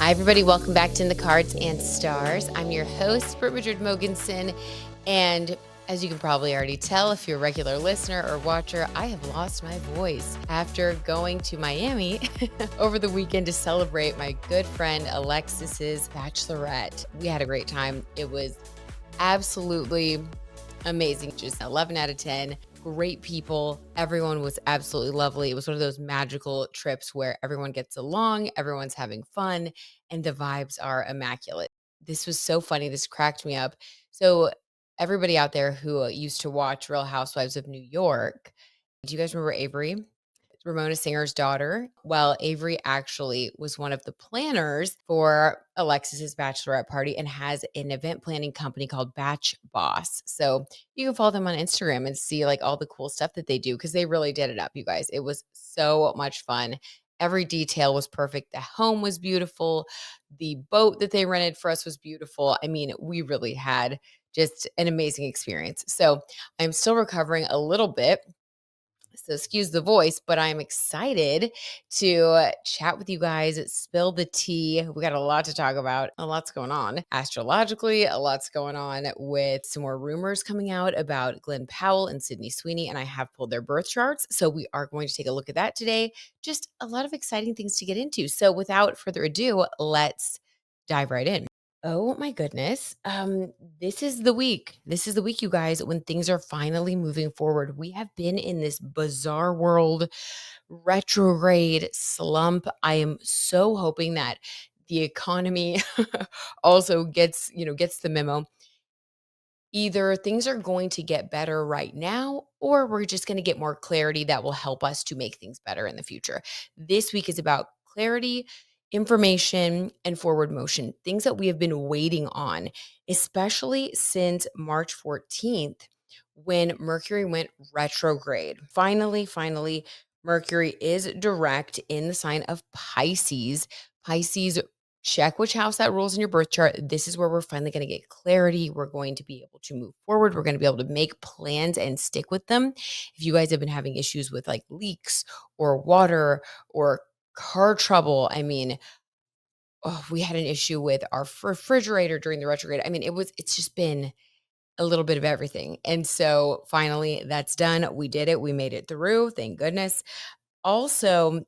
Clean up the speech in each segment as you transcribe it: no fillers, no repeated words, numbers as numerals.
Hi, everybody. Welcome back to In the Cards and Stars. I'm your host, Britt Madrid Mogensen. And as you can probably already tell, if you're a regular listener or watcher, I have lost my voice after going to Miami over the weekend to celebrate my good friend Alexis's bachelorette. We had a great time. It was absolutely amazing. Just 11 out of 10. Great people. Everyone was absolutely lovely. It was one of those magical trips where everyone gets along, everyone's having fun, and the vibes are immaculate. This was so funny. This cracked me up. So, everybody out there who used to watch Real Housewives of New York, do you guys remember Avery? Ramona Singer's daughter. Well, Avery actually was one of the planners for Alexis's bachelorette party and has an event planning company called Batch Boss. So you can follow them on Instagram and see like all the cool stuff that they do because they really did it up, you guys. It was so much fun. Every detail was perfect. The home was beautiful. The boat that they rented for us was beautiful. I mean, we really had just an amazing experience. So I'm still recovering a little bit, so excuse the voice, but I'm excited to chat with you guys, spill the tea. We got a lot to talk about. A lot's going on astrologically, a lot's going on with some more rumors coming out about Glen Powell and Sweeney, and I have pulled their birth charts. So we are going to take a look at that today. Just a lot of exciting things to get into. So without further ado, let's dive right in. Oh my goodness. This is the week. This is the week, you guys, when things are finally moving forward. We have been in this bizarre world retrograde slump. I am so hoping that the economy also gets the memo. Either things are going to get better right now, or we're just going to get more clarity that will help us to make things better in the future. This week is about clarity, information, and forward motion, things that we have been waiting on, especially since March 14th, when Mercury went retrograde. Finally, Mercury is direct in the sign of Pisces. Pisces, check which house that rules in your birth chart. This is where we're finally going to get clarity. We're going to be able to move forward. We're going to be able to make plans and stick with them. If you guys have been having issues with like leaks or water or car trouble, I mean, we had an issue with our refrigerator during the retrograde. I mean, it's just been a little bit of everything. And so finally that's done. We did it. We made it through. Thank goodness. Also,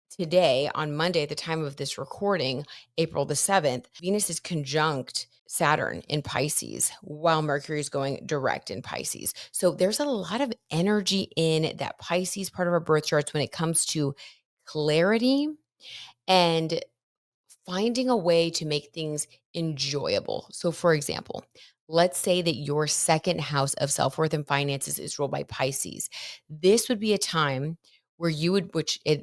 today, on Monday, at the time of this recording, April the 7th, Venus is conjunct Saturn in Pisces while Mercury is going direct in Pisces. So there's a lot of energy in that Pisces part of our birth charts when it comes to clarity and finding a way to make things enjoyable. So, for example, let's say that your second house of self worth and finances is ruled by Pisces. This would be a time where you would,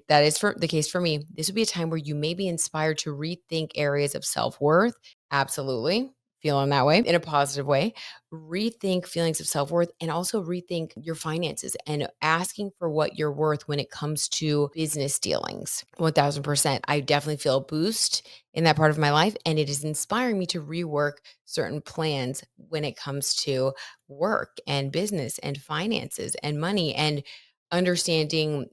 that is for the case for me, this would be a time where you may be inspired to rethink areas of self worth. Absolutely. Feeling that way in a positive way. Rethink feelings of self worth and also rethink your finances and asking for what you're worth when it comes to business dealings. 1000%. I definitely feel a boost in that part of my life. And it is inspiring me to rework certain plans when it comes to work and business and finances and money and understanding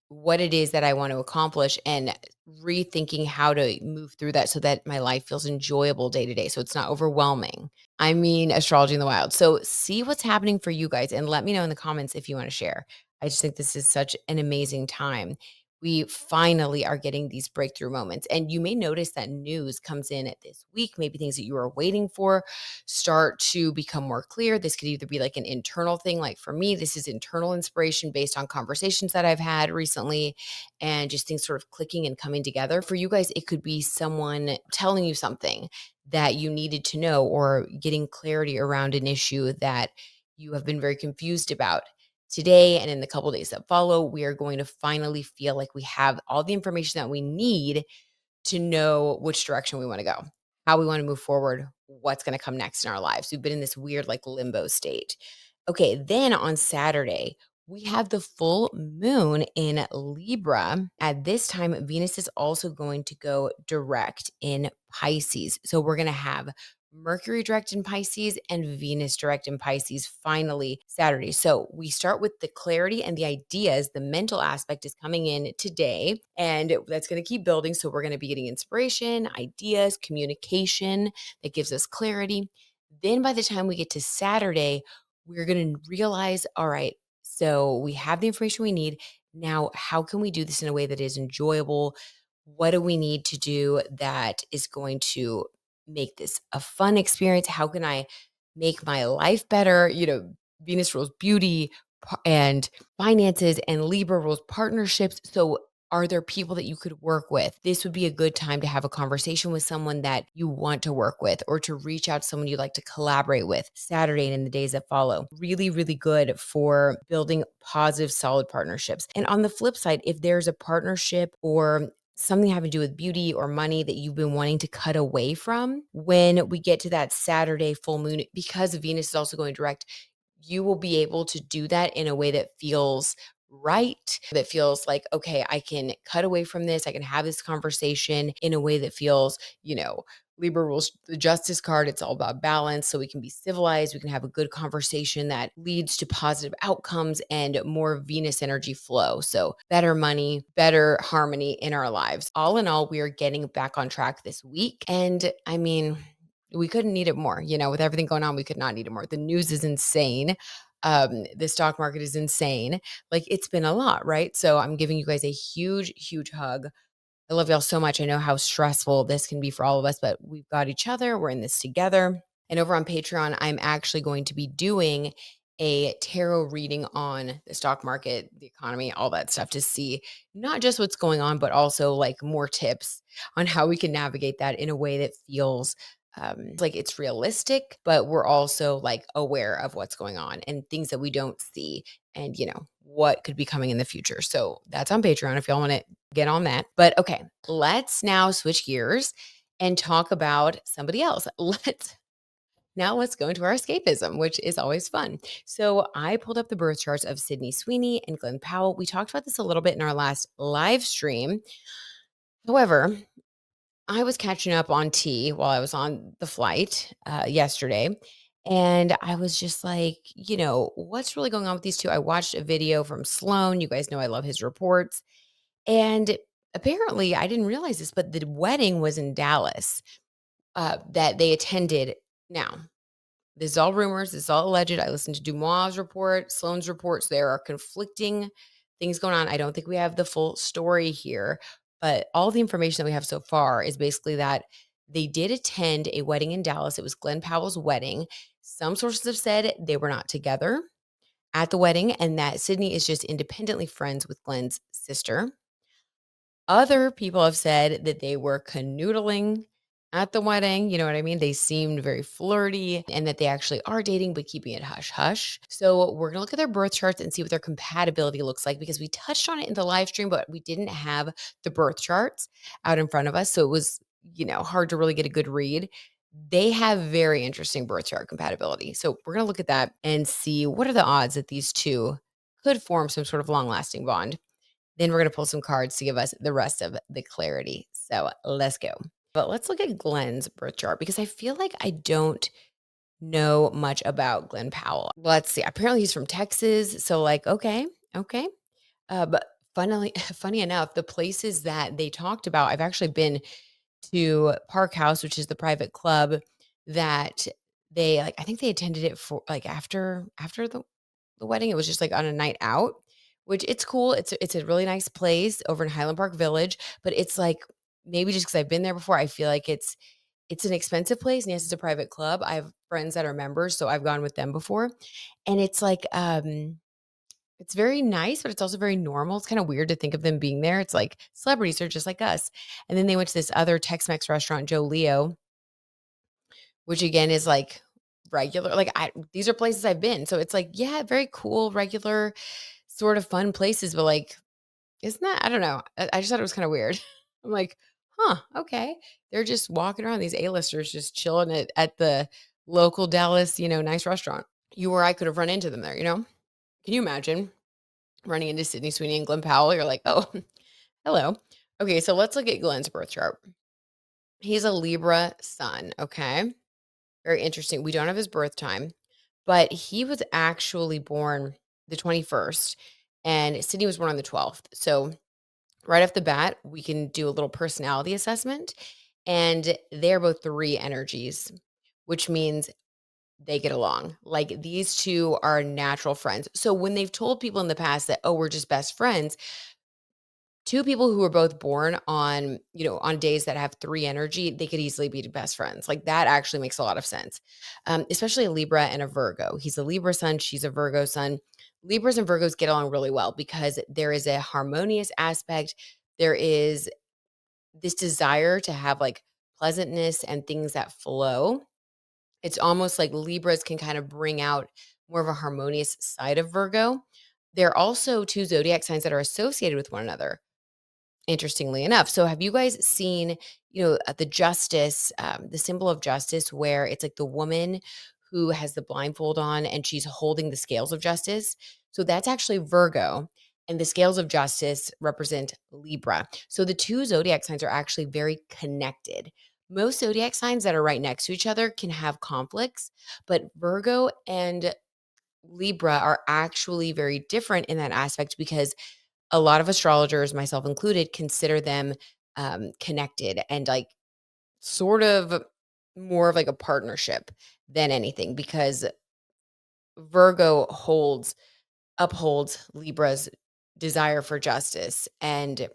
what it is that I want to accomplish and rethinking how to move through that so that my life feels enjoyable day to day. So it's not overwhelming. I mean, astrology in the wild. So see what's happening for you guys and let me know in the comments if you want to share. I just think this is such an amazing time. We finally are getting these breakthrough moments. And you may notice that news comes in this week, maybe things that you were waiting for start to become more clear. This could either be like an internal thing, like for me, this is internal inspiration based on conversations that I've had recently and just things sort of clicking and coming together. For you guys, it could be someone telling you something that you needed to know or getting clarity around an issue that you have been very confused about. Today and in the couple days that follow, we are going to finally feel like we have all the information that we need to know which direction we want to go, how we want to move forward, what's going to come next in our lives. We've been in this weird like limbo state. Okay, then on Saturday, we have the full moon in Libra. At this time, Venus is also going to go direct in Pisces. So we're going to have Mercury direct in Pisces and Venus direct in Pisces finally Saturday. So we start with the clarity and the ideas. The mental aspect is coming in today, and that's going to keep building. So we're going to be getting inspiration, ideas, communication that gives us clarity. Then by the time we get to Saturday, we're going to realize, all right, so we have the information we need. Now, how can we do this in a way that is enjoyable? What do we need to do that is going to make this a fun experience? How can I make my life better? Venus rules beauty and finances, and Libra rules partnerships. So, are there people that you could work with? This would be a good time to have a conversation with someone that you want to work with, or to reach out to someone you'd like to collaborate with. Saturday and in the days that follow. Really, really good for building positive, solid partnerships. And on the flip side, if there's a partnership or something having to do with beauty or money that you've been wanting to cut away from, when we get to that Saturday full moon, because Venus is also going direct, you will be able to do that in a way that feels right, that feels like, okay, I can cut away from this. I can have this conversation in a way that feels, Libra rules the justice card. It's all about balance. So we can be civilized. We can have a good conversation that leads to positive outcomes and more Venus energy flow. So better money, better harmony in our lives. All in all, we are getting back on track this week. And I mean, we couldn't need it more. With everything going on, we could not need it more. The news is insane. The stock market is insane. Like, it's been a lot, right? So I'm giving you guys a huge, huge hug. I love y'all so much. I know how stressful this can be for all of us, but we've got each other. We're in this together. And over on Patreon, I'm actually going to be doing a tarot reading on the stock market, the economy, all that stuff, to see not just what's going on, but also like more tips on how we can navigate that in a way that feels like it's realistic, but we're also like aware of what's going on and things that we don't see, and what could be coming in the future. So that's on Patreon if y'all want to get on that. But okay, let's now switch gears and talk about somebody else. Let's go into our escapism, which is always fun. So I pulled up the birth charts of Sydney Sweeney and Glen Powell. We talked about this a little bit in our last live stream. However, I was catching up on tea while I was on the flight yesterday. And I was just like, what's really going on with these two? I watched a video from Sloan. You guys know I love his reports. And apparently, I didn't realize this, but the wedding was in Dallas that they attended. Now, this is all rumors. This is all alleged. I listened to Dumois' report, Sloan's reports. There are conflicting things going on. I don't think we have the full story here, but all the information that we have so far is basically that they did attend a wedding in Dallas. It was Glen Powell's wedding. Some sources have said they were not together at the wedding, and that Sydney is just independently friends with Glen's sister. Other people have said that they were canoodling at the wedding. You know what I mean? They seemed very flirty, and that they actually are dating, but keeping it hush hush. So we're going to look at their birth charts and see what their compatibility looks like, because we touched on it in the live stream, but we didn't have the birth charts out in front of us. So it was, hard to really get a good read. They have very interesting birth chart compatibility. So we're going to look at that and see what are the odds that these two could form some sort of long lasting bond. Then we're going to pull some cards to give us the rest of the clarity. So let's go. But let's look at Glen's birth chart, because I feel like I don't know much about Glen Powell. Let's see. Apparently he's from Texas. So like, okay. But funny enough, the places that they talked about, I've actually been to Park House, which is the private club that they like. I think they attended it for like after the wedding. It was just like on a night out, which it's cool. It's a really nice place over in Highland Park Village, but it's like, maybe just because I've been there before, I feel like it's an expensive place. And yes, it's a private club. I have friends that are members, so I've gone with them before. And it's like it's very nice, but it's also very normal. It's kind of weird to think of them being there. It's like celebrities are just like us. And then they went to this other Tex-Mex restaurant, Joe Leo, which again is like regular. Like, these are places I've been. So it's like, yeah, very cool, regular sort of fun places, but like, isn't that, I don't know. I just thought it was kind of weird. I'm like, huh, okay. They're just walking around, these A-listers just chilling at the local Dallas, nice restaurant. You or I could have run into them there, Can you imagine running into Sydney Sweeney and Glen Powell? You're like, oh, hello. Okay, so let's look at Glen's birth chart. He's a Libra sun, okay? Very interesting. We don't have his birth time, but he was actually born the 21st and Sydney was born on the 12th. So right off the bat, we can do a little personality assessment. And they're both three energies, which means they get along. Like these two are natural friends. So when they've told people in the past that, oh, we're just best friends, two people who are both born on, on days that have three energy, they could easily be best friends. Like that actually makes a lot of sense. Especially a Libra and a Virgo. He's a Libra sun, she's a Virgo sun. Libras and Virgos get along really well because there is a harmonious aspect. There is this desire to have like pleasantness and things that flow. It's almost like Libras can kind of bring out more of a harmonious side of Virgo. They're also two zodiac signs that are associated with one another, interestingly enough. So have you guys seen, the justice, the symbol of justice, where it's like the woman who has the blindfold on and she's holding the scales of justice? So that's actually Virgo. And the scales of justice represent Libra. So the two zodiac signs are actually very connected. Most zodiac signs that are right next to each other can have conflicts, but Virgo and Libra are actually very different in that aspect because a lot of astrologers, myself included, consider them connected and like sort of more of like a partnership than anything because Virgo upholds Libra's desire for justice, and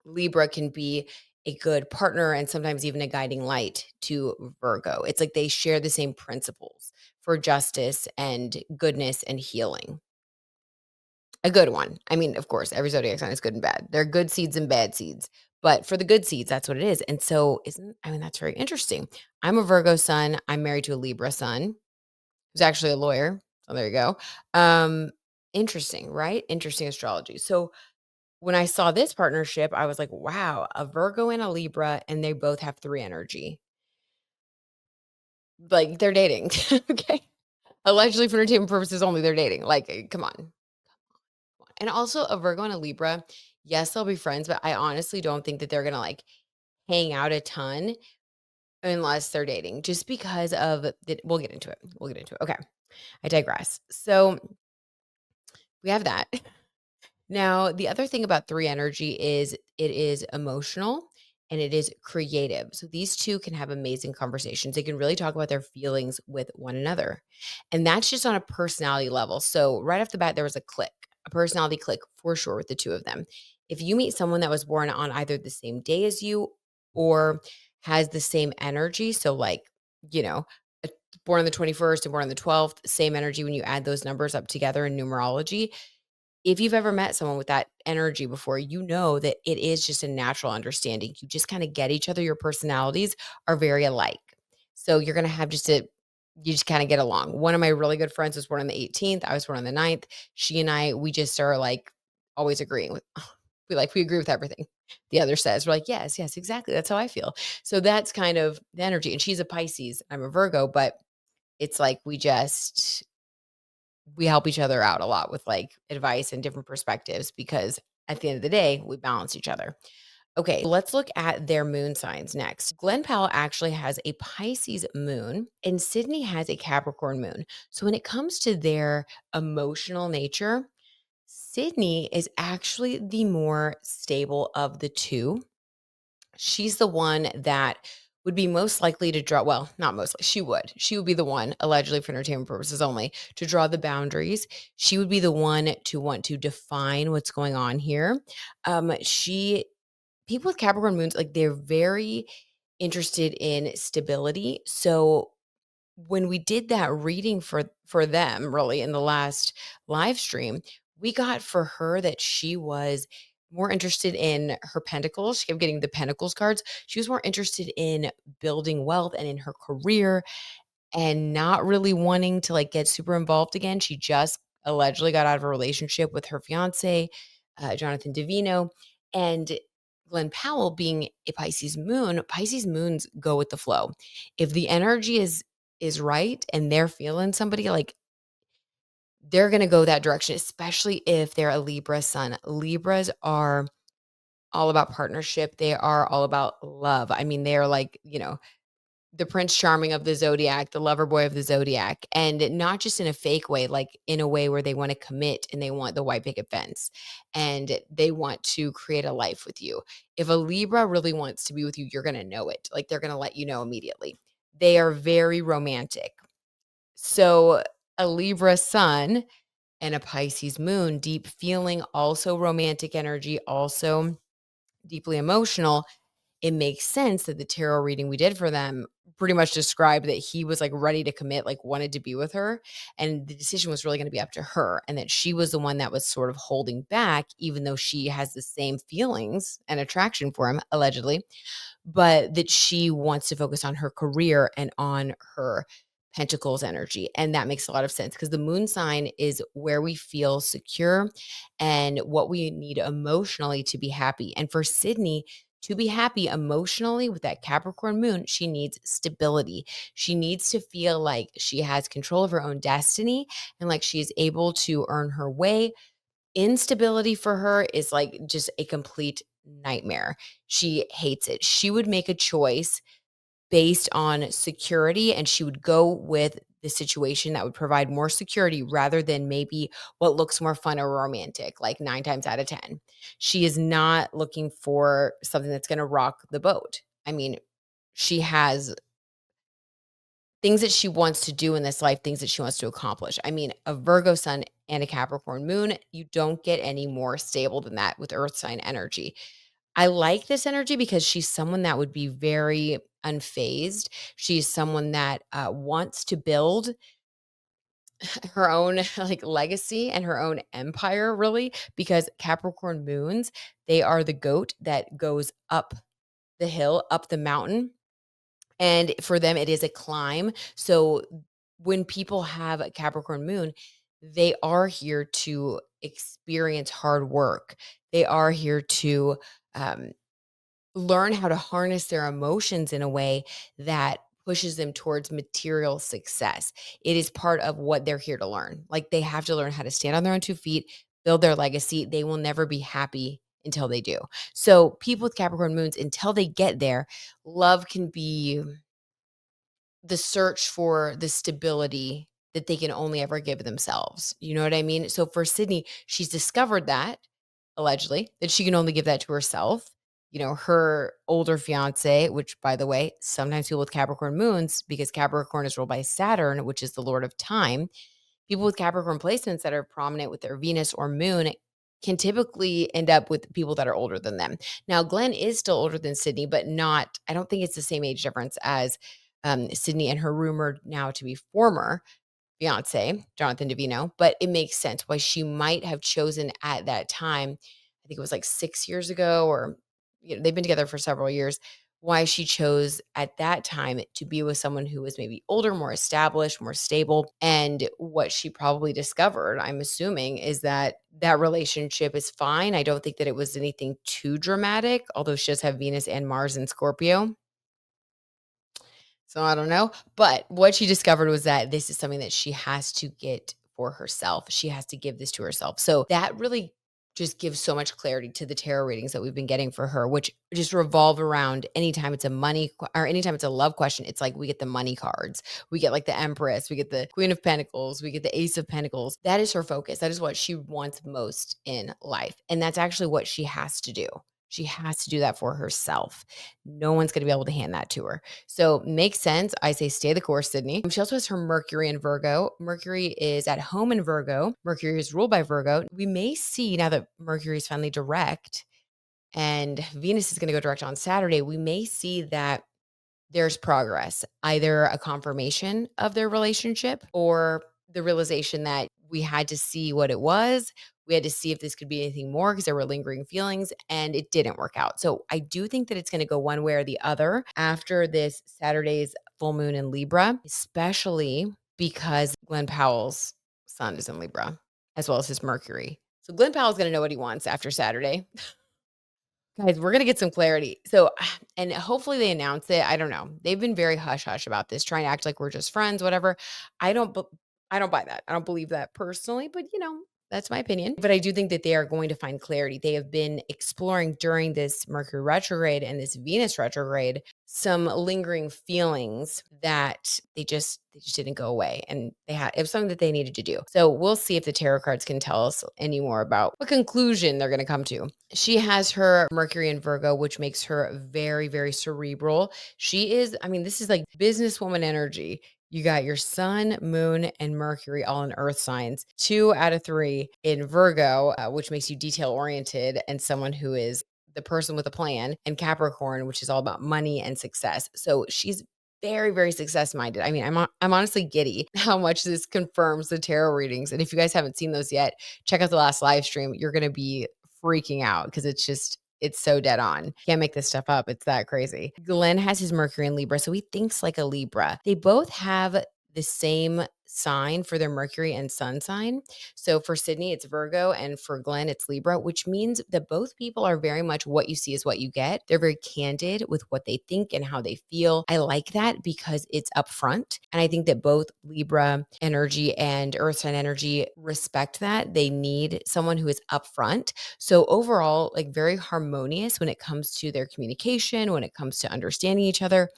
Libra can be a good partner and sometimes even a guiding light to Virgo. It's like they share the same principles for justice and goodness and healing. A good one. I mean, of course, every zodiac sign is good and bad. There are good seeds and bad seeds. But for the good seeds, that's what it is. And so that's very interesting. I'm a Virgo sun. I'm married to a Libra sun who's actually a lawyer. So there you go. Um, Interesting, right? Interesting astrology. So when I saw this partnership, I was like, wow, a Virgo and a Libra, and they both have three energy. Like they're dating. Okay. Allegedly for entertainment purposes only, they're dating. Like, come on. And also a Virgo and a Libra, yes, they'll be friends, but I honestly don't think that they're gonna like hang out a ton unless they're dating, just because of the we'll get into it. We'll get into it. Okay. I digress. So we have that. Now, the other thing about three energy is it is emotional and it is creative. So these two can have amazing conversations. They can really talk about their feelings with one another. And that's just on a personality level. So right off the bat, there was a personality click for sure with the two of them. If you meet someone that was born on either the same day as you or has the same energy, so like, you know, uh, born on the 21st and born on the 12th, same energy when you add those numbers up together in numerology, if you've ever met someone with that energy before, you know that it is just a natural understanding. You just kind of get each other. Your personalities are very alike. So you're going to have you just kind of get along. One of my really good friends was born on the 18th. I was born on the 9th. She and I, we just are like always agreeing with, we agree with everything the other says. We're like, yes, yes, exactly. That's how I feel. So that's kind of the energy. And she's a Pisces. I'm a Virgo, but it's like we help each other out a lot with like advice and different perspectives because at the end of the day, we balance each other. Okay, let's look at their moon signs next. Glen Powell actually has a Pisces moon and Sydney has a Capricorn moon. So when it comes to their emotional nature, Sydney is actually the more stable of the two. She's the one that would be most likely to draw, well, not mostly, she would be the one, allegedly for entertainment purposes only, to draw the boundaries. She would be the one to want to define what's going on here. She People with Capricorn moons, like they're very interested in stability. So when we did that reading for them really in the last live stream, we got for her that she was more interested in her pentacles. She kept getting the pentacles cards. She was more interested in building wealth and in her career and not really wanting to like get super involved again. She just allegedly got out of a relationship with her fiance, Jonathan Davino, and Glen Powell being a Pisces moons go with the flow. If the energy is right and they're feeling somebody, like they're going to go that direction, especially if they're a Libra sun. Libras are all about partnership. They are all about love. I mean, they are like, the Prince Charming of the Zodiac, the lover boy of the Zodiac, and not just in a fake way, like in a way where they want to commit and they want the white picket fence and they want to create a life with you. If a Libra really wants to be with you, you're going to know it. Like they're going to let you know immediately. They are very romantic. So a Libra sun and a Pisces moon, deep feeling, also romantic energy, also deeply emotional. It makes sense that the tarot reading we did for them pretty much described that he was like ready to commit, like wanted to be with her. And the decision was really going to be up to her. And that she was the one that was sort of holding back, even though she has the same feelings and attraction for him, allegedly, but that she wants to focus on her career and on her pentacles energy. And that makes a lot of sense because the moon sign is where we feel secure and what we need emotionally to be happy. And for Sydney, to be happy emotionally with that Capricorn moon, she needs stability. She needs to feel like she has control of her own destiny and like she is able to earn her way. Instability for her is like just a complete nightmare. She hates it. She would make a choice based on security and she would go with the situation that would provide more security rather than maybe what looks more fun or romantic, like 9 times out of 10. She is not looking for something that's going to rock the boat. I mean, she has things that she wants to do in this life, things that she wants to accomplish. I mean, a Virgo sun and a Capricorn moon, you don't get any more stable than that with earth sign energy. I like this energy because she's someone that would be very unfazed. She's someone that wants to build her own like legacy and her own empire, really, because Capricorn moons, they are the goat that goes up the hill, up the mountain. And for them, it is a climb. So when people have a Capricorn moon, they are here to experience hard work. They are here to um, learn how to harness their emotions in a way that pushes them towards material success. It is part of what they're here to learn. Like they have to learn how to stand on their own 2 feet, build their legacy. They will never be happy until they do. So people with Capricorn moons, until they get there, love can be the search for the stability that they can only ever give themselves. You know what I mean? So for Sydney, she's discovered that allegedly that she can only give that to herself. You know, her older fiance, which by the way, sometimes people with Capricorn moons, because Capricorn is ruled by Saturn, which is the lord of time, people with Capricorn placements that are prominent with their Venus or moon can typically end up with people that are older than them. Now, Glenn is still older than Sydney, but not, I don't think it's the same age difference as Sydney and her rumored now to be former fiance, Jonathan Davino. But it makes sense why she might have chosen at that time, I think it was like 6 years ago, or they've been together for several years, why she chose at that time to be with someone who was maybe older, more established, more stable. And what she probably discovered, I'm assuming, is that that relationship is fine. I don't think that it was anything too dramatic, although she does have Venus and Mars in Scorpio. So I don't know. But what she discovered was that this is something that she has to get for herself. She has to give this to herself. So that really just gives so much clarity to the tarot readings that we've been getting for her, which just revolve around anytime it's a or anytime it's a love question. It's like we get the money cards, we get like the Empress, we get the Queen of Pentacles, we get the Ace of Pentacles. That is her focus. That is what she wants most in life. And that's actually what she has to do. She has to do that for herself. No one's going to be able to hand that to her. So makes sense. I say stay the course, Sydney. She also has her Mercury in Virgo. Mercury is at home in Virgo. Mercury is ruled by Virgo. We may see now that Mercury is finally direct and Venus is going to go direct on Saturday, we may see that there's progress, either a confirmation of their relationship or the realization that we had to see what it was. We had to see if this could be anything more because there were lingering feelings and it didn't work out. So I do think that it's going to go one way or the other after this Saturday's full moon in Libra, especially because Glen Powell's sun is in Libra as well as his Mercury. So Glen Powell's going to know what he wants after Saturday. Guys, we're gonna get some clarity. So, and hopefully they announce it. I don't know. They've been very hush hush about this, trying to act like we're just friends, whatever. I don't, bu- I don't buy that. I don't believe that personally. But That's my opinion. But I do think that they are going to find clarity. They have been exploring during this Mercury retrograde and this Venus retrograde some lingering feelings that they just didn't go away, and it was something that they needed to do. So we'll see if the tarot cards can tell us any more about what conclusion they're going to come to. She has her Mercury in Virgo, which makes her very, very cerebral. She is, I mean, this is like businesswoman energy. You got your sun, moon, and Mercury all in earth signs, 2 out of 3 in Virgo, which makes you detail oriented and someone who is the person with a plan, and Capricorn, which is all about money and success. So she's very, very success minded. I mean, I'm honestly giddy how much this confirms the tarot readings. And if you guys haven't seen those yet, check out the last live stream. You're going to be freaking out because it's so dead on. Can't make this stuff up. It's that crazy. Glenn has his Mercury in Libra, so he thinks like a Libra. They both have the same sign for their Mercury and Sun sign. So for Sydney, it's Virgo, and for Glenn, it's Libra, which means that both people are very much what you see is what you get. They're very candid with what they think and how they feel. I like that because it's upfront. And I think that both Libra energy and Earth sign energy respect that. They need someone who is upfront. So overall, like very harmonious when it comes to their communication, when it comes to understanding each other.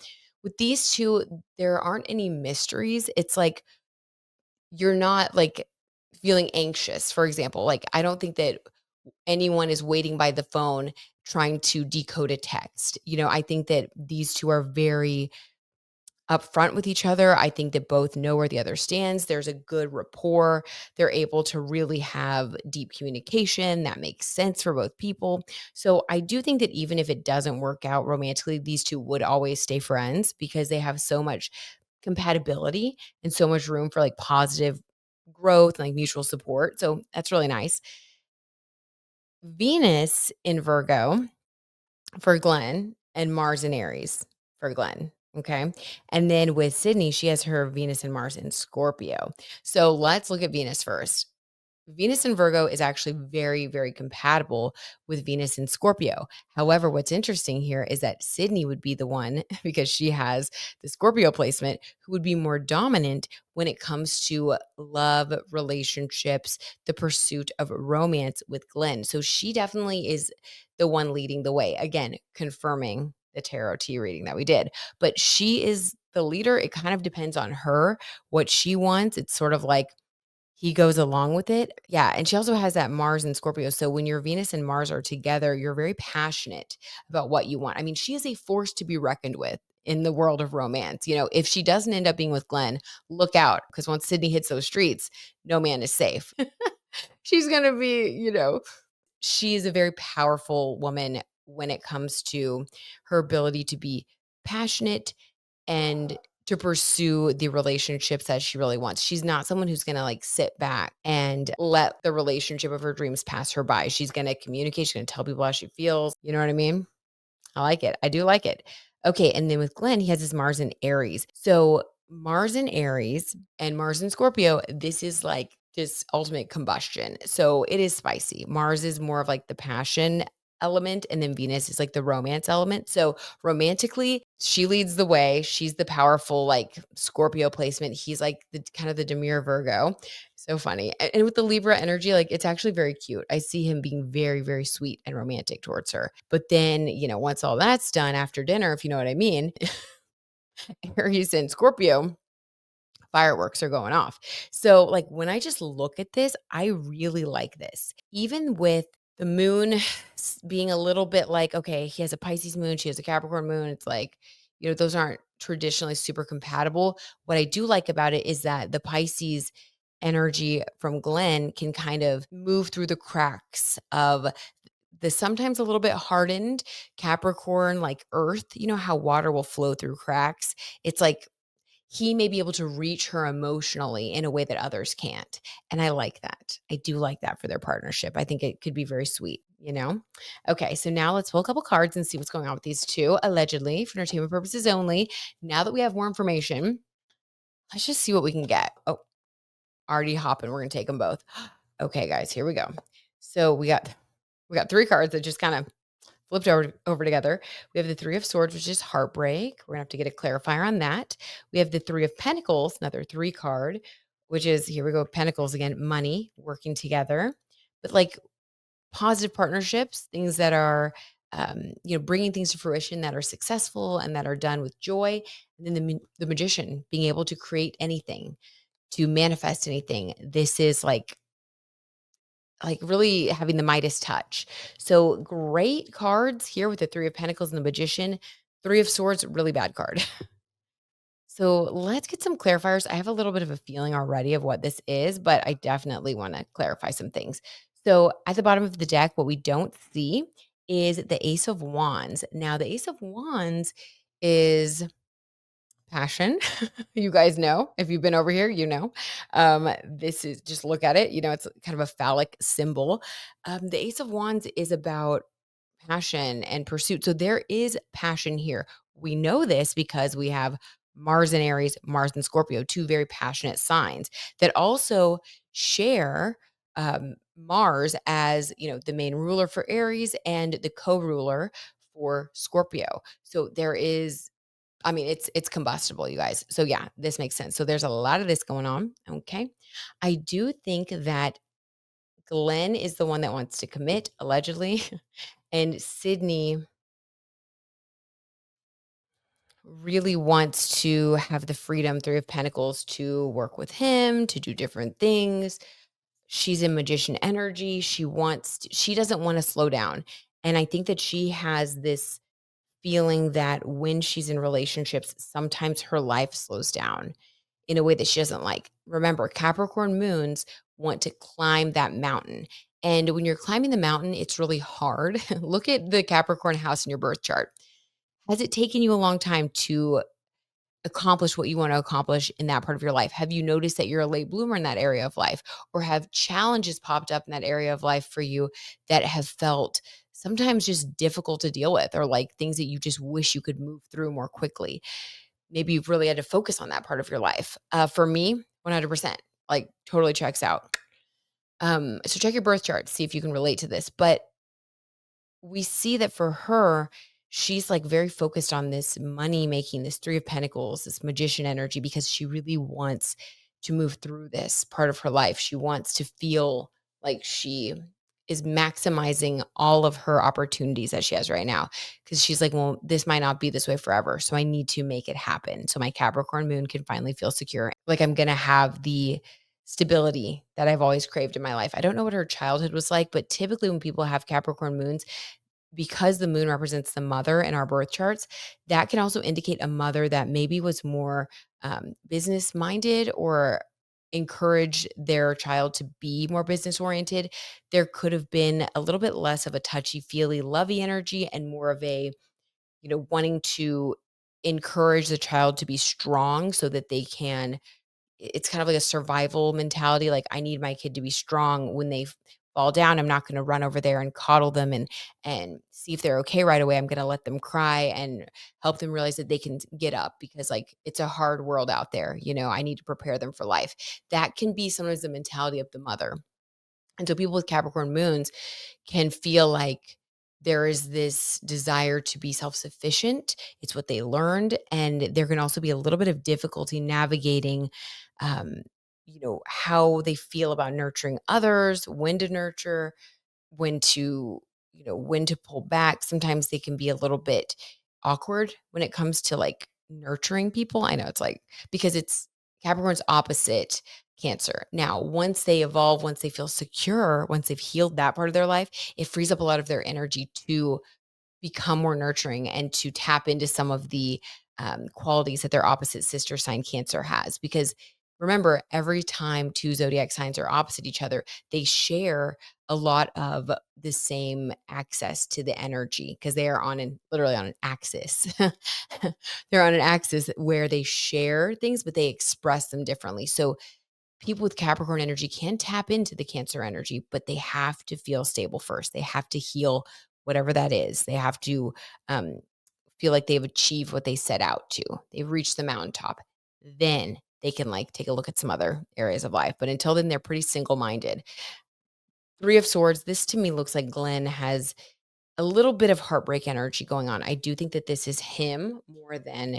With these two, there aren't any mysteries. It's like you're not like feeling anxious, for example. Like, I don't think that anyone is waiting by the phone trying to decode a text. I think that these two are very upfront with each other. I think that both know where the other stands. There's a good rapport. They're able to really have deep communication that makes sense for both people. So I do think that even if it doesn't work out romantically, these two would always stay friends because they have so much compatibility and so much room for like positive growth and like mutual support. So that's really nice. Venus in Virgo for Glenn and Mars in Aries for Glenn. Okay. And then with Sydney, she has her Venus and Mars in Scorpio. So let's look at Venus first. Venus in Virgo is actually very, very compatible with Venus in Scorpio. However, what's interesting here is that Sydney would be the one, because she has the Scorpio placement, who would be more dominant when it comes to love, relationships, the pursuit of romance with Glenn. So she definitely is the one leading the way. Again, confirming the tarot T reading that we did. But she is the leader. It kind of depends on her, what she wants. It's sort of like, he goes along with it. Yeah, and she also has that Mars and Scorpio. So when your Venus and Mars are together, you're very passionate about what you want. I mean, she is a force to be reckoned with in the world of romance. If she doesn't end up being with Glenn, look out, because once Sydney hits those streets, no man is safe. She's going to be, she is a very powerful woman when it comes to her ability to be passionate and to pursue the relationships that she really wants. She's not someone who's going to like sit back and let the relationship of her dreams pass her by. She's going to communicate. She's going to tell people how she feels. You know what I mean? I like it. I do like it. Okay. And then with Glenn, he has his Mars in Aries. So Mars in Aries and Mars in Scorpio, this is like just ultimate combustion. So it is spicy. Mars is more of like the passion element, and then Venus is like the romance element. So romantically, she leads the way. She's the powerful like Scorpio placement. He's like the kind of the demure Virgo. So funny. And with the Libra energy, like it's actually very cute. I see him being very, very sweet and romantic towards her. But then, once all that's done after dinner, if you know what I mean, Aries and Scorpio, fireworks are going off. So, like, when I just look at this, I really like this. Even with the moon being a little bit like, okay, he has a Pisces moon, she has a Capricorn moon. It's like, those aren't traditionally super compatible. What I do like about it is that the Pisces energy from Glenn can kind of move through the cracks of the sometimes a little bit hardened Capricorn, like earth. You know how water will flow through cracks? It's like he may be able to reach her emotionally in a way that others can't. And I like that. I do like that for their partnership. I think it could be very sweet. Okay, so now let's pull a couple cards and see what's going on with these two, allegedly, for entertainment purposes only. Now that we have more information, let's just see what we can get. Oh, already hopping. We're going to take them both. Okay, guys, here we go. So we got 3 cards that just kind of flipped over together. We have the 3 of Swords, which is heartbreak. We're going to have to get a clarifier on that. We have the 3 of Pentacles, another 3 card, which is, here we go, Pentacles again, money, working together, but like positive partnerships, things that are, bringing things to fruition that are successful and that are done with joy. And then the magician being able to create anything, to manifest anything. This is like really having the Midas touch. So great cards here with the Three of Pentacles and the Magician. Three of Swords, really bad card. So let's get some clarifiers. I have a little bit of a feeling already of what this is, but I definitely want to clarify some things. So at the bottom of the deck, what we don't see is the Ace of Wands. Now, the Ace of Wands is passion. You guys know, if you've been over here, you know. This is, just look at it. It's kind of a phallic symbol. The Ace of Wands is about passion and pursuit. So there is passion here. We know this because we have Mars and Aries, Mars and Scorpio, two very passionate signs that also share Mars as, the main ruler for Aries and the co-ruler for Scorpio. So there is, it's combustible, you guys. So yeah, this makes sense. So there's a lot of this going on. Okay. I do think that Glenn is the one that wants to commit, allegedly. And Sydney really wants to have the freedom, Three of Pentacles, to work with him, to do different things. She's in magician energy. She doesn't want to slow down. And I think that she has this feeling that when she's in relationships, sometimes her life slows down in a way that she doesn't like. Remember, Capricorn moons want to climb that mountain. And when you're climbing the mountain, it's really hard. Look at the Capricorn house in your birth chart. Has it taken you a long time to accomplish what you want to accomplish in that part of your life? Have you noticed that you're a late bloomer in that area of life? Or have challenges popped up in that area of life for you that have felt sometimes just difficult to deal with, or like things that you just wish you could move through more quickly? Maybe you've really had to focus on that part of your life. For me, 100%, like totally checks out. So check your birth chart, see if you can relate to this. But we see that for her, she's like very focused on this money making, this Three of Pentacles, this magician energy, because she really wants to move through this part of her life. She wants to feel like she is maximizing all of her opportunities that she has right now. Because she's like, well, this might not be this way forever. So I need to make it happen. So my Capricorn moon can finally feel secure. Like I'm going to have the stability that I've always craved in my life. I don't know what her childhood was like, but typically when people have Capricorn moons, because the moon represents the mother in our birth charts, that can also indicate a mother that maybe was more business minded or encourage their child to be more business oriented. There could have been a little bit less of a touchy feely lovey energy and more of a, wanting to encourage the child to be strong so that they can, it's kind of like a survival mentality. Like, I need my kid to be strong when they fall down. I'm not going to run over there and coddle them and see if they're okay right away. I'm going to let them cry and help them realize that they can get up, because like it's a hard world out there. I need to prepare them for life. That can be sometimes the mentality of the mother. And so people with Capricorn moons can feel like there is this desire to be self-sufficient. It's what they learned. And there can also be a little bit of difficulty navigating, how they feel about nurturing others, when to nurture, when to, when to pull back. Sometimes they can be a little bit awkward when it comes to like nurturing people. I know it's like, because it's Capricorn's opposite Cancer. Now, once they evolve, once they feel secure, once they've healed that part of their life, it frees up a lot of their energy to become more nurturing and to tap into some of the qualities that their opposite sister sign Cancer has. Because remember, every time two zodiac signs are opposite each other, they share a lot of the same access to the energy, because they are literally on an axis. They're on an axis where they share things, but they express them differently. So people with Capricorn energy can tap into the Cancer energy, but they have to feel stable first. They have to heal whatever that is. They have to um, feel like they've achieved what they set out to. They've reached the mountaintop. Then they can like take a look at some other areas of life. But until then, they're pretty single minded. Three of Swords. This to me looks like Glenn has a little bit of heartbreak energy going on. I do think that this is him more than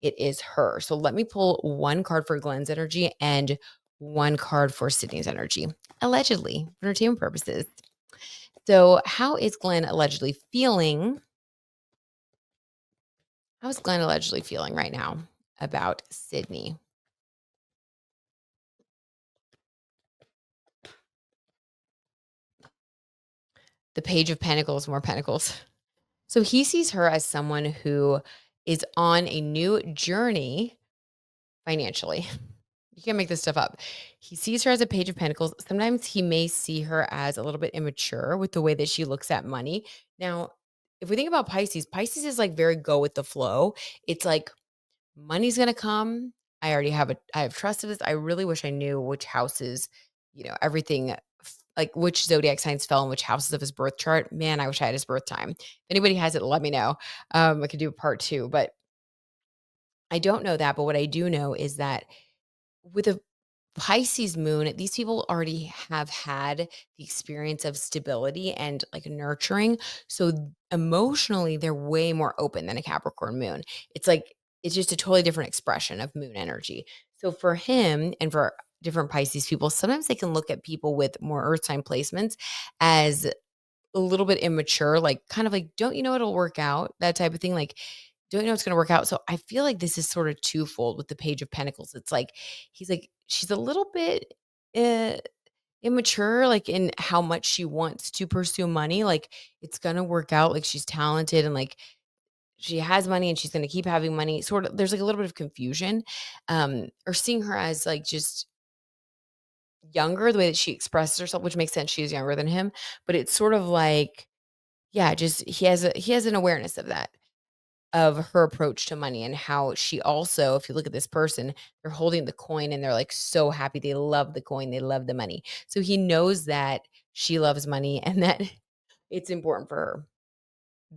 it is her. So let me pull one card for Glenn's energy and one card for Sydney's energy, allegedly, for entertainment purposes. So, how is Glenn allegedly feeling? How is Glenn allegedly feeling right now about Sydney? The Page of Pentacles, more Pentacles. So he sees her as someone who is on a new journey financially. You can't make this stuff up. He sees her as a Page of Pentacles. Sometimes he may see her as a little bit immature with the way that she looks at money. Now, if we think about Pisces, Pisces is like very go with the flow. It's like money's gonna come. I have trust of this. I really wish I knew which houses, everything like which zodiac signs fell in which houses of his birth chart. Man, I wish I had his birth time. If anybody has it, let me know. I could do a part two, but I don't know that. But what I do know is that with a Pisces moon, these people already have had the experience of stability and like nurturing. So emotionally, they're way more open than a Capricorn moon. It's like, it's just a totally different expression of moon energy. So for him and for different Pisces people, sometimes they can look at people with more earth sign placements as a little bit immature, like kind of like, don't you know it'll work out? That type of thing. Like, don't you know it's going to work out? So I feel like this is sort of twofold with the Page of Pentacles. It's like, he's like, she's a little bit uh, immature, like in how much she wants to pursue money. Like, it's going to work out. Like, she's talented and like, she has money and she's going to keep having money. Sort of, there's like a little bit of confusion, or seeing her as like just younger, the way that she expresses herself, which makes sense. She is younger than him, but it's sort of like, yeah, just he has an awareness of that, of her approach to money and how she also, if you look at this person, they're holding the coin and they're like so happy. They love the coin, they love the money. So he knows that she loves money and that it's important for her.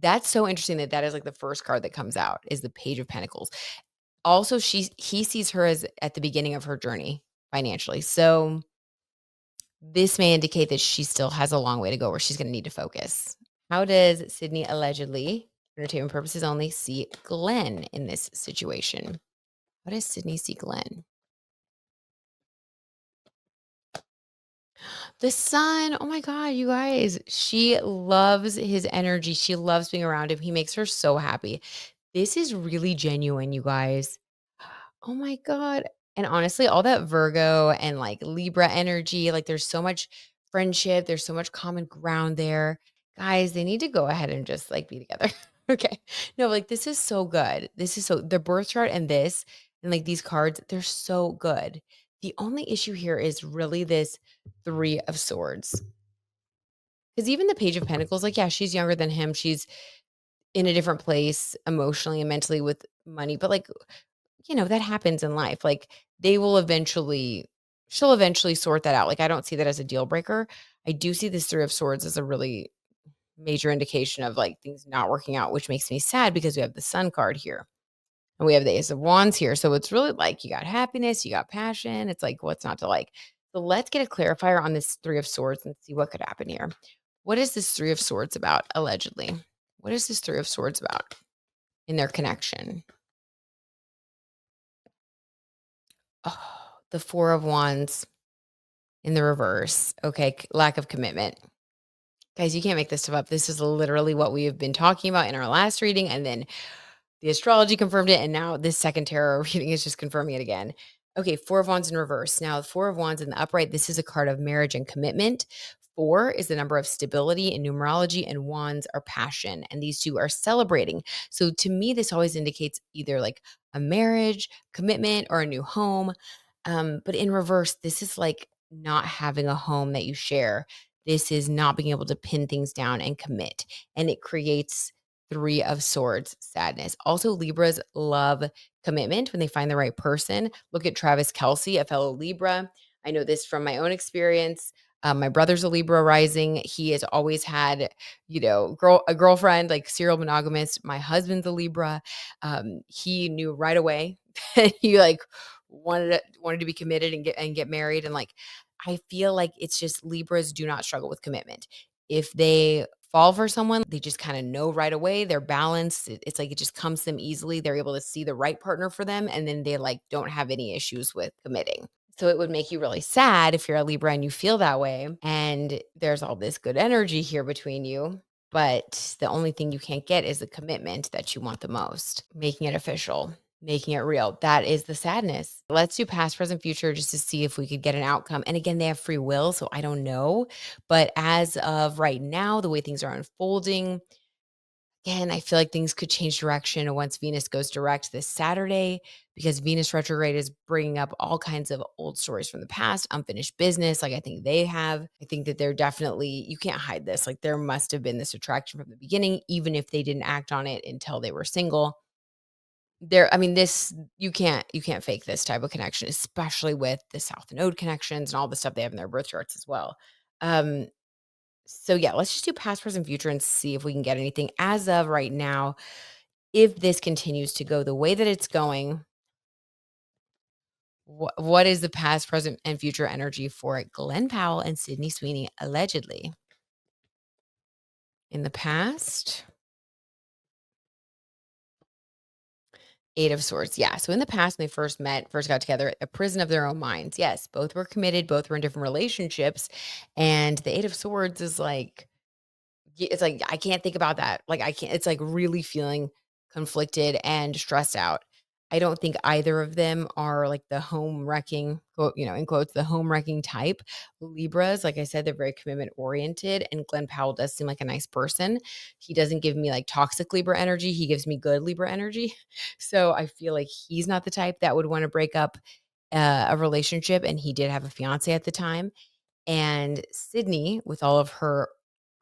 That's so interesting that that is like the first card that comes out is the Page of Pentacles. Also, he sees her as at the beginning of her journey financially. So this may indicate that she still has a long way to go where she's going to need to focus. How does Sydney allegedly, for entertainment purposes only, see Glenn in this situation? How does Sydney see Glenn? The sun. Oh my God, you guys. She loves his energy. She loves being around him. He makes her so happy. This is really genuine, you guys. Oh my God. And honestly, all that Virgo and like Libra energy, like there's so much friendship, there's so much common ground there. Guys, they need to go ahead and just like be together. Okay. No, like this is so good. This is so the birth chart and this and like these cards, they're so good. The only issue here is really this Three of Swords. Because even the Page of Pentacles, like, yeah, she's younger than him. She's in a different place emotionally and mentally with money. But like that happens in life. Like they will eventually, she'll eventually sort that out. Like I don't see that as a deal breaker. I do see this Three of Swords as a really major indication of like things not working out, which makes me sad because we have the Sun card here and we have the Ace of Wands here. So it's really like you got happiness, you got passion. It's like what's not to like. So let's get a clarifier on this Three of Swords and see what could happen here. What is this Three of Swords about, allegedly? What is this Three of Swords about in their connection? Oh, the Four of Wands in the reverse. Okay, lack of commitment. Guys, you can't make this stuff up. This is literally what we have been talking about in our last reading, and then the astrology confirmed it, and now this second tarot reading is just confirming it again. Okay, Four of Wands in reverse. Now, the Four of Wands in the upright, this is a card of marriage and commitment. Four is the number of stability in numerology, and wands are passion. And these two are celebrating. So to me, this always indicates either like a marriage, commitment, or a new home. But in reverse, this is like not having a home that you share. This is not being able to pin things down and commit. And it creates Three of Swords sadness. Also, Libras love commitment when they find the right person. Look at Travis Kelsey, a fellow Libra. I know this from my own experience. My brother's a Libra rising. He has always had, a girlfriend, like serial monogamous. My husband's a Libra. He knew right away that he like wanted to be committed and get married. And like, I feel like it's just Libras do not struggle with commitment. If they fall for someone, they just kind of know right away. They're balanced. It's like it just comes to them easily. They're able to see the right partner for them, and then they like don't have any issues with committing. So it would make you really sad if you're a Libra and you feel that way. And there's all this good energy here between you. But the only thing you can't get is the commitment that you want the most, making it official, making it real. That is the sadness. Let's do past, present, future just to see if we could get an outcome. And again, they have free will. So I don't know. But as of right now, the way things are unfolding, again, I feel like things could change direction once Venus goes direct this Saturday because Venus retrograde is bringing up all kinds of old stories from the past, unfinished business. Like I think they have. I think that they're definitely, you can't hide this. Like there must have been this attraction from the beginning, even if they didn't act on it until they were single. I mean, this, you can't fake this type of connection, especially with the South Node connections and all the stuff they have in their birth charts as well. Um, so yeah, let's just do past, present, future and see if we can get anything as of right now. If this continues to go the way that it's going, what is the past, present, and future energy for Glen Powell and Sydney Sweeney allegedly? In the past, Eight of Swords. Yeah. So in the past, when they first met, first got together, a prison of their own minds. Yes, both were committed, both were in different relationships. And the Eight of Swords is like, it's like, I can't think about that. Like, I can't, it's like really feeling conflicted and stressed out. I don't think either of them are like the home wrecking, quote, in quotes, the home wrecking type. Libras, like I said, they're very commitment oriented. And Glenn Powell does seem like a nice person. He doesn't give me like toxic Libra energy. He gives me good Libra energy. So I feel like he's not the type that would want to break up a relationship. And he did have a fiance at the time. And Sydney, with all of her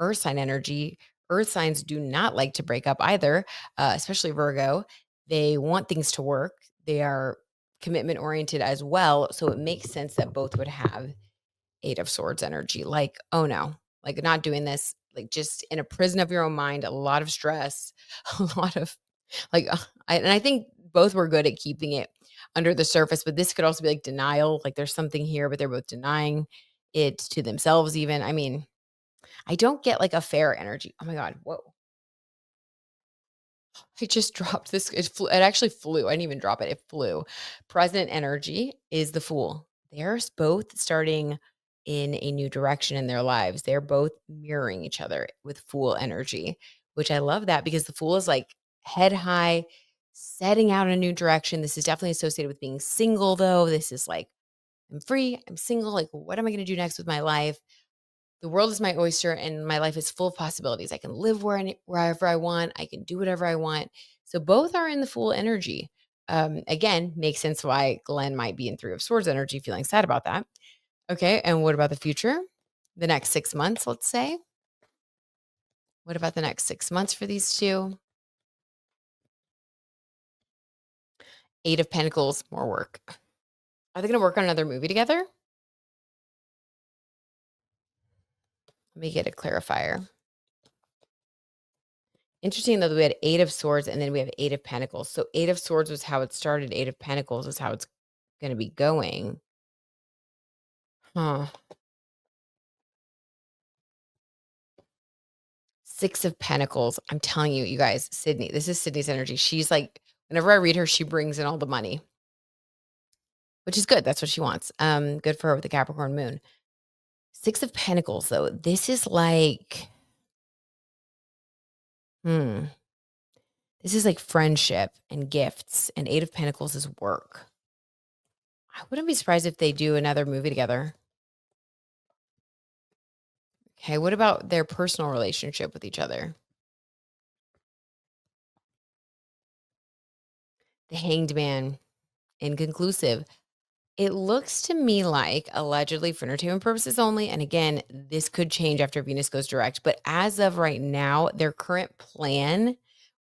earth sign energy, earth signs do not like to break up either, especially Virgo. They want things to work. They are commitment oriented as well. So it makes sense that both would have Eight of Swords energy. Like, oh no, like not doing this, like just in a prison of your own mind, a lot of stress, a lot of like, and I think both were good at keeping it under the surface, but this could also be like denial. Like there's something here, but they're both denying it to themselves, even. I mean, I don't get like a fair energy. Oh my God. Whoa. I just dropped this. It actually flew. I didn't even drop it. It flew. Present energy is the Fool. They're both starting in a new direction in their lives. They're both mirroring each other with Fool energy, which I love that because the Fool is like head high, setting out in a new direction. This is definitely associated with being single, though. This is like, I'm free, I'm single. Like, what am I going to do next with my life? The world is my oyster and my life is full of possibilities. I can live wherever I want. I can do whatever I want. So both are in the Fool energy. Again, makes sense why Glenn might be in Three of Swords energy, feeling sad about that. Okay. And what about the future? The next 6 months, let's say. What about the next 6 months for these two? Eight of Pentacles, more work. Are they going to work on another movie together? Let me get a clarifier. Interesting though that we had Eight of Swords and then we have Eight of Pentacles. So Eight of Swords was how it started. Eight of Pentacles is how it's going to be going. Huh. Six of Pentacles. I'm telling you, you guys, Sydney, this is Sydney's energy. She's like, whenever I read her, she brings in all the money, which is good. That's what she wants. Good for her with the Capricorn moon. Six of Pentacles, though. This is like, hmm. This is like friendship and gifts, and Eight of Pentacles is work. I wouldn't be surprised if they do another movie together. Okay, what about their personal relationship with each other? The Hanged Man, inconclusive. It looks to me like allegedly for entertainment purposes only. And again, this could change after Venus goes direct. But as of right now, their current plan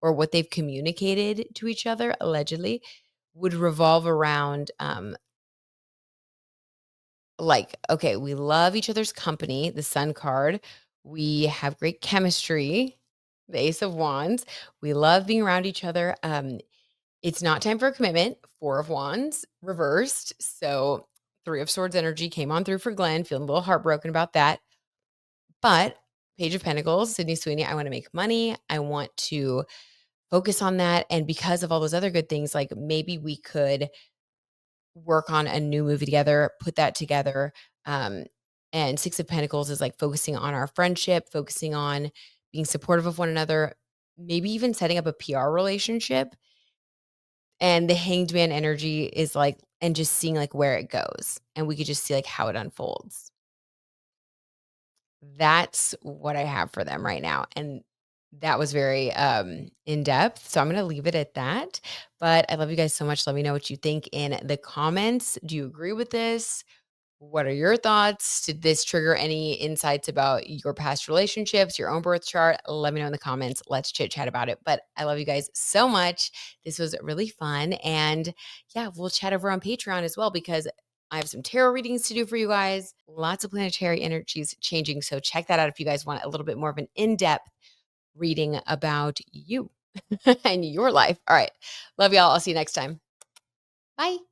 or what they've communicated to each other allegedly would revolve around like, okay, we love each other's company, the Sun card. We have great chemistry, the Ace of Wands. We love being around each other. It's not time for a commitment. Four of Wands reversed. So Three of Swords energy came on through for Glenn, feeling a little heartbroken about that. But Page of Pentacles, Sydney Sweeney, I want to make money. I want to focus on that. And because of all those other good things, like maybe we could work on a new movie together, put that together. Um, and Six of Pentacles is like focusing on our friendship, focusing on being supportive of one another, maybe even setting up a PR relationship. And the Hanged Man energy is like, and just seeing like where it goes. And we could just see like how it unfolds. That's what I have for them right now. And that was very in depth. So I'm going to leave it at that. But I love you guys so much. Let me know what you think in the comments. Do you agree with this? What are your thoughts? Did this trigger any insights about your past relationships, your own birth chart? Let me know in the comments. Let's chit chat about it. But I love you guys so much. This was really fun. And yeah, we'll chat over on Patreon as well because I have some tarot readings to do for you guys. Lots of planetary energies changing. So check that out if you guys want a little bit more of an in depth reading about you and your life. All right. Love y'all. I'll see you next time. Bye.